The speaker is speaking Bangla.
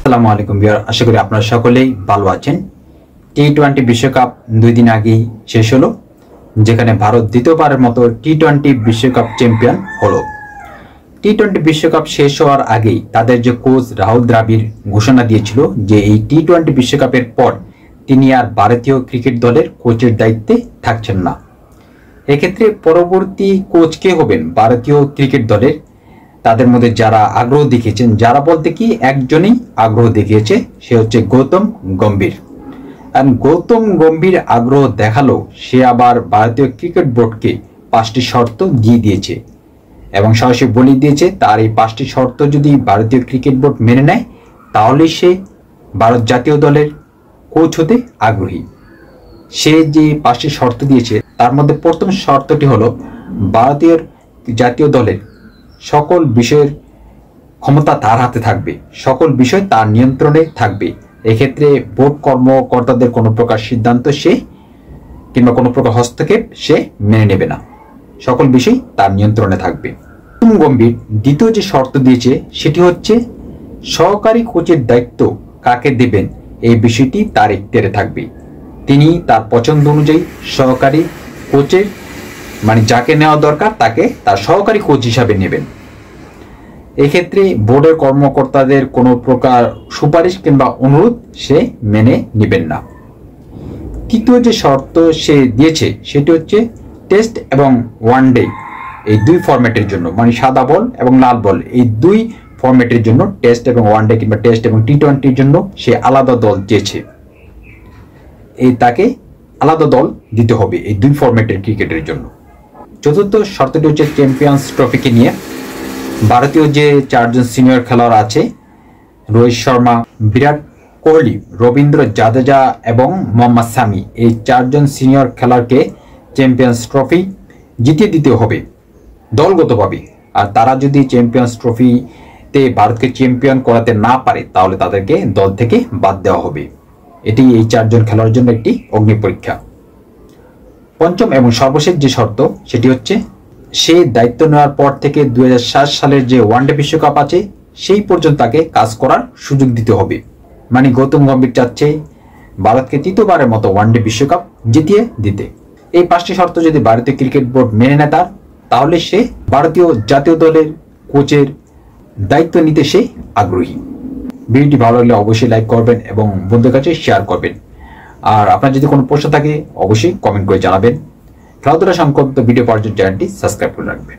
আসসালামু আলাইকুম ভিউয়ার, আশা করি আপনারা সকলেই ভালো আছেন। টি-20 বিশ্বকাপ 2 দিন আগেই শেষ হলো, যেখানে ভারত দ্বিতীয়বারের মতো টি-20 বিশ্বকাপ চ্যাম্পিয়ন হলো। টি-20 বিশ্বকাপ শেষ হওয়ার আগেই তাদের যে কোচ রাহুল দ্রাবিড় ঘোষণা দিয়েছিল যে এই টি-20 বিশ্বকাপের পর তিনি আর ভারতীয় ক্রিকেট দলের কোচের দায়িত্বে থাকছেন না। এক্ষেত্রে পরবর্তী কোচ কে হবেন ভারতীয় ক্রিকেট দলের, তাদের মধ্যে যারা আগ্রহ দেখিয়েছেন, যারা বলতে কি একজনই আগ্রহ দেখিয়েছে, সে হচ্ছে গৌতম গম্ভীর। আর গৌতম গম্ভীর আগ্রহ দেখালো, সে আবার ভারতীয় ক্রিকেট বোর্ডকে 5টি শর্ত দিয়ে দিয়েছে এবং সরাসরি বলে দিয়েছে তার এই 5টি শর্ত যদি ভারতীয় ক্রিকেট বোর্ড মেনে নেয় তাহলে সে ভারত জাতীয় দলের কোচ হতে আগ্রহী। সে যে 5টি শর্ত দিয়েছে তার মধ্যে প্রথম শর্তটি হলো ভারতীয় জাতীয় দলের সকল বিষয়ের ক্ষমতা তার হাতে থাকবে, সকল বিষয় তার নিয়ন্ত্রণে থাকবে। এক্ষেত্রে বোর্ড কর্মকর্তাদের কোনো প্রকার সিদ্ধান্ত সে কিংবা কোনো প্রকার হস্তক্ষেপ সে মেনে নেবে না, সকল বিষয় তার নিয়ন্ত্রণে থাকবে। গৌতম গম্ভীর দ্বিতীয় যে শর্ত দিয়েছে সেটি হচ্ছে সহকারী কোচের দায়িত্ব কাকে দেবেন এই বিষয়টি তার ইখতিয়ারে থাকবে। তিনি তার পছন্দ অনুযায়ী সহকারী কোচের যাকে নেওয়া দরকার তাকে তার সহকারী কোচ হিসাবে নেবেন। এক্ষেত্রে বোর্ডের কর্মকর্তাদের কোনো প্রকার সুপারিশ কিংবা অনুরোধ সে মেনে নেবেন না। তৃতীয় যে শর্ত সে দিয়েছে সেটি হচ্ছে টেস্ট এবং ওয়ানডে এই দুই ফরম্যাটের জন্য, সাদা বল এবং লাল বল এই দুই ফরম্যাটের জন্য, টেস্ট এবং ওয়ানডে কিংবা টেস্ট এবং টি-20-র জন্য সে আলাদা দল চেয়েছে। তাকে আলাদা দল দিতে হবে এই দুই ফরম্যাটের ক্রিকেটের জন্য। চতুর্থ শর্তটি হচ্ছে চ্যাম্পিয়ন্স ট্রফিকে নিয়ে। ভারতীয় যে 4জন সিনিয়র খেলোয়াড় আছে, রোহিত শর্মা, বিরাট কোহলি, রবীন্দ্র জাদেজা এবং মোহাম্মদ শামি, এই 4জন সিনিয়র খেলোয়াড়কে চ্যাম্পিয়ন্স ট্রফি জিতিয়ে দিতে হবে দলগতভাবে। আর তারা যদি চ্যাম্পিয়ন্স ট্রফিতে ভারতকে চ্যাম্পিয়ন করাতে না পারে তাহলে তাদেরকে দল থেকে বাদ দেওয়া হবে। এটি এই 4জন খেলোয়াড়ের জন্য একটি অগ্নি পরীক্ষা। পঞ্চম এবং সর্বশেষ যে শর্ত সেটি হচ্ছে সে দায়িত্ব নেওয়ার পর থেকে 2007 সালের যে ওয়ানডে বিশ্বকাপ আছে সেই পর্যন্ত তাকে কাজ করার সুযোগ দিতে হবে। গৌতম গম্ভীর চাচ্ছে ভারতকে তৃতীয়বারের মতো ওয়ানডে বিশ্বকাপ জিতিয়ে দিতে। এই 5টি শর্ত যদি ভারতীয় ক্রিকেট বোর্ড মেনে নেয় তাহলে সে ভারতীয় জাতীয় দলের কোচের দায়িত্ব নিতে সে আগ্রহী। ভিডিওটি ভালো লাগলে অবশ্যই লাইক করবেন এবং বন্ধুদের কাছে শেয়ার করবেন। আর আপনার যদি কোনো প্রশ্ন থাকে অবশ্যই কমেন্ট করে জানাবেন। খেলাধুলা সংক্রান্ত ভিডিও পাওয়ার জন্য চ্যানেলটি সাবস্ক্রাইব করে রাখবেন।